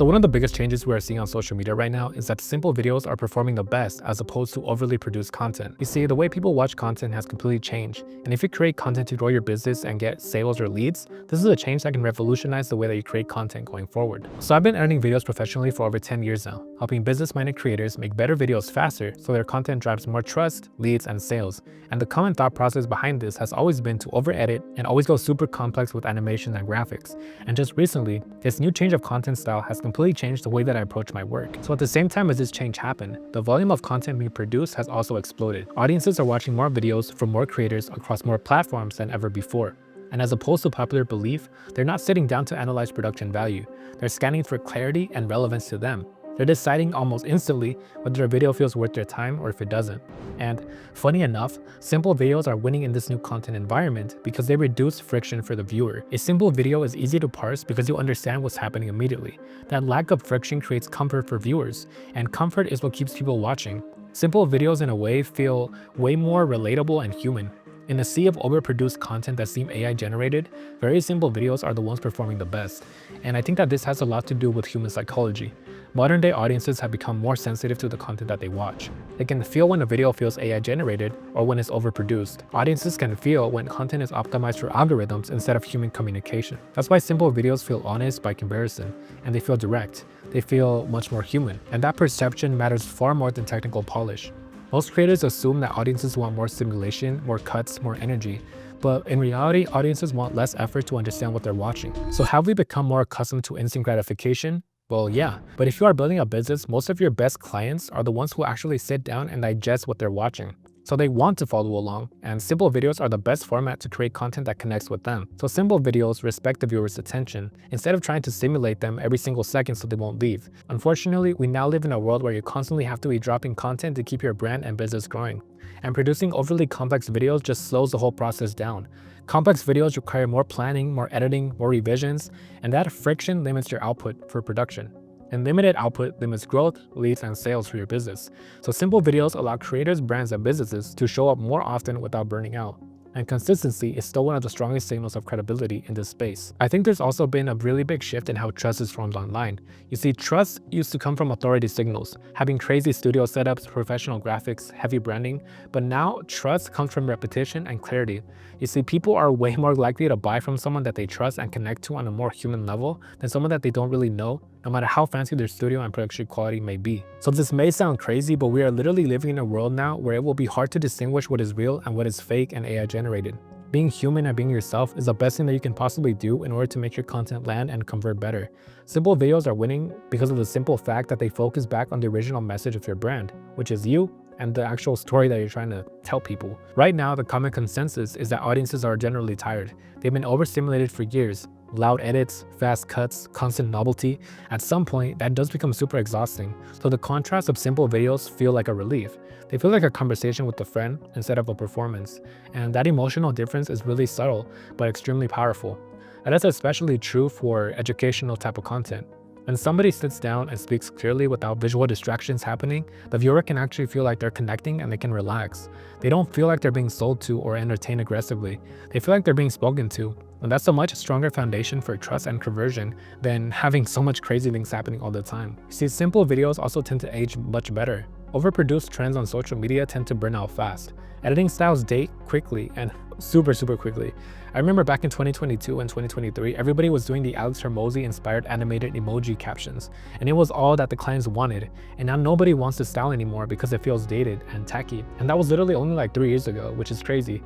So one of the biggest changes we are seeing on social media right now is that simple videos are performing the best as opposed to overly produced content. You see, the way people watch content has completely changed, and if you create content to grow your business and get sales or leads, this is a change that can revolutionize the way that you create content going forward. So I've been editing videos professionally for over 10 years now, helping business-minded creators make better videos faster so their content drives more trust, leads, and sales. And the common thought process behind this has always been to over-edit and always go super complex with animation and graphics. And just recently, this new change of content style has completely changed the way that I approach my work. So at the same time as this change happened, the volume of content being produced has also exploded. Audiences are watching more videos from more creators across more platforms than ever before. And as opposed to popular belief, they're not sitting down to analyze production value. They're scanning for clarity and relevance to them. They're deciding almost instantly whether a video feels worth their time or if it doesn't. And funny enough, simple videos are winning in this new content environment because they reduce friction for the viewer. A simple video is easy to parse because you understand what's happening immediately. That lack of friction creates comfort for viewers, and comfort is what keeps people watching. Simple videos in a way feel way more relatable and human. In a sea of overproduced content that seem AI generated, very simple videos are the ones performing the best. And I think that this has a lot to do with human psychology. Modern day audiences have become more sensitive to the content that they watch. They can feel when a video feels AI generated or when it's overproduced. Audiences can feel when content is optimized for algorithms instead of human communication. That's why simple videos feel honest by comparison, and they feel direct. They feel much more human. And that perception matters far more than technical polish. Most creators assume that audiences want more stimulation, more cuts, more energy. But in reality, audiences want less effort to understand what they're watching. So have we become more accustomed to instant gratification? Well, yeah, but if you are building a business, most of your best clients are the ones who actually sit down and digest what they're watching. So they want to follow along, and simple videos are the best format to create content that connects with them. So simple videos respect the viewer's attention instead of trying to stimulate them every single second so they won't leave. Unfortunately, we now live in a world where you constantly have to be dropping content to keep your brand and business growing. And producing overly complex videos just slows the whole process down. Complex videos require more planning, more editing, more revisions, and that friction limits your output for production. And limited output limits growth, leads, and sales for your business. So simple videos allow creators, brands, and businesses to show up more often without burning out. And consistency is still one of the strongest signals of credibility in this space. I think there's also been a really big shift in how trust is formed online. You see, trust used to come from authority signals, having crazy studio setups, professional graphics, heavy branding, but now trust comes from repetition and clarity. You see, people are way more likely to buy from someone that they trust and connect to on a more human level than someone that they don't really know, no matter how fancy their studio and production quality may be. So this may sound crazy, but we are literally living in a world now where it will be hard to distinguish what is real and what is fake and AI generated. Being human and being yourself is the best thing that you can possibly do in order to make your content land and convert better. Simple videos are winning because of the simple fact that they focus back on the original message of your brand, which is you and the actual story that you're trying to tell people. Right now, the common consensus is that audiences are generally tired. They've been overstimulated for years. Loud edits, fast cuts, constant novelty. At some point, that does become super exhausting. So the contrast of simple videos feel like a relief. They feel like a conversation with a friend instead of a performance. And that emotional difference is really subtle, but extremely powerful. And that's especially true for educational type of content. When somebody sits down and speaks clearly without visual distractions happening, the viewer can actually feel like they're connecting and they can relax. They don't feel like they're being sold to or entertained aggressively. They feel like they're being spoken to. And that's a much stronger foundation for trust and conversion than having so much crazy things happening all the time. You see, simple videos also tend to age much better. Overproduced trends on social media tend to burn out fast. Editing styles date quickly and super quickly. I remember back in 2022 and 2023, everybody was doing the Alex Hormozy inspired animated emoji captions, and it was all that the clients wanted. And now nobody wants this style anymore because it feels dated and tacky. And that was literally only like 3 years ago, which is crazy.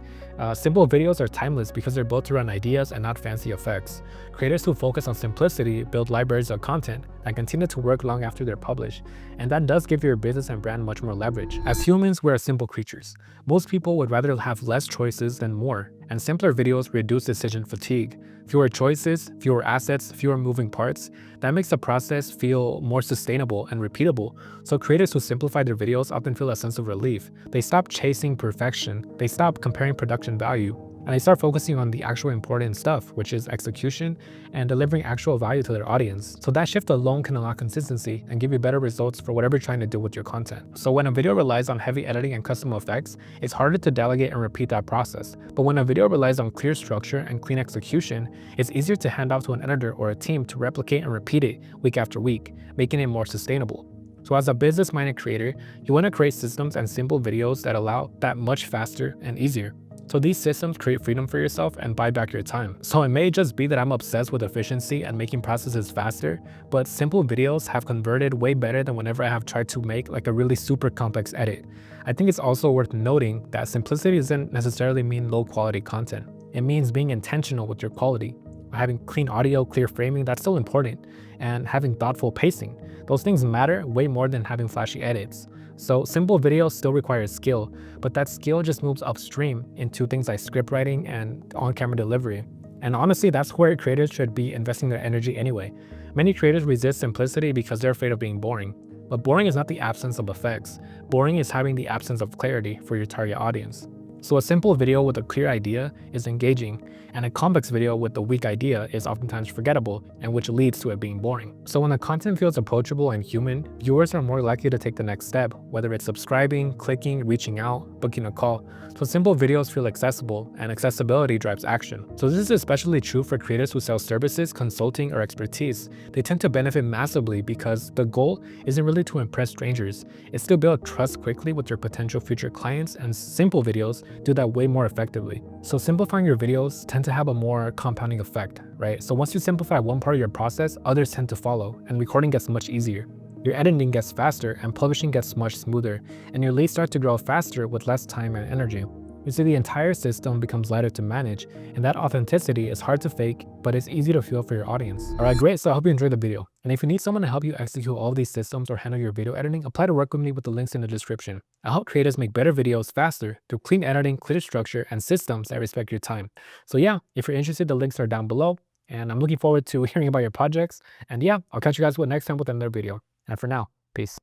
Simple videos are timeless because they're built around ideas and not fancy effects. Creators who focus on simplicity build libraries of content that continue to work long after they're published, and that does give your business and brand much more leverage. As humans, we're simple creatures. Most people would rather have less choices than more, and simpler videos reduce decision fatigue. Fewer choices, fewer assets, fewer moving parts. That makes the process feel more sustainable and repeatable. So creators who simplify their videos often feel a sense of relief. They stop chasing perfection. They stop comparing production value. and they start focusing on the actual important stuff, which is execution and delivering actual value to their audience. So that shift alone can unlock consistency and give you better results for whatever you're trying to do with your content. So when a video relies on heavy editing and custom effects, it's harder to delegate and repeat that process. But when a video relies on clear structure and clean execution, it's easier to hand off to an editor or a team to replicate and repeat it week after week, making it more sustainable. So as a business-minded creator, you want to create systems and simple videos that allow that much faster and easier. So these systems create freedom for yourself and buy back your time. So it may just be that I'm obsessed with efficiency and making processes faster, but simple videos have converted way better than whenever I have tried to make like a really super complex edit. I think it's also worth noting that simplicity doesn't necessarily mean low quality content. It means being intentional with your quality. Having clean audio, clear framing, that's still important, and having thoughtful pacing. Those things matter way more than having flashy edits. So simple videos still require skill, but that skill just moves upstream into things like script writing and on-camera delivery. And honestly, that's where creators should be investing their energy anyway. Many creators resist simplicity because they're afraid of being boring. But boring is not the absence of effects. Boring is having the absence of clarity for your target audience. So a simple video with a clear idea is engaging, and a complex video with a weak idea is oftentimes forgettable, and which leads to it being boring. So when the content feels approachable and human, viewers are more likely to take the next step, whether it's subscribing, clicking, reaching out, booking a call. So simple videos feel accessible, and accessibility drives action. So this is especially true for creators who sell services, consulting, or expertise. They tend to benefit massively because the goal isn't really to impress strangers. It's to build trust quickly with your potential future clients, and simple videos do that way more effectively. So simplifying your videos tend to have a more compounding effect, right? So once you simplify one part of your process, others tend to follow, and recording gets much easier. Your editing gets faster and publishing gets much smoother, and your leads start to grow faster with less time and energy. You see, the entire system becomes lighter to manage, and that authenticity is hard to fake, but it's easy to feel for your audience. Alright, great, so I hope you enjoyed the video. And if you need someone to help you execute all of these systems or handle your video editing, apply to work with me with the links in the description. I help creators make better videos faster through clean editing, clear structure, and systems that respect your time. So yeah, if you're interested, the links are down below, and I'm looking forward to hearing about your projects. And yeah, I'll catch you guys next time with another video. And for now, peace.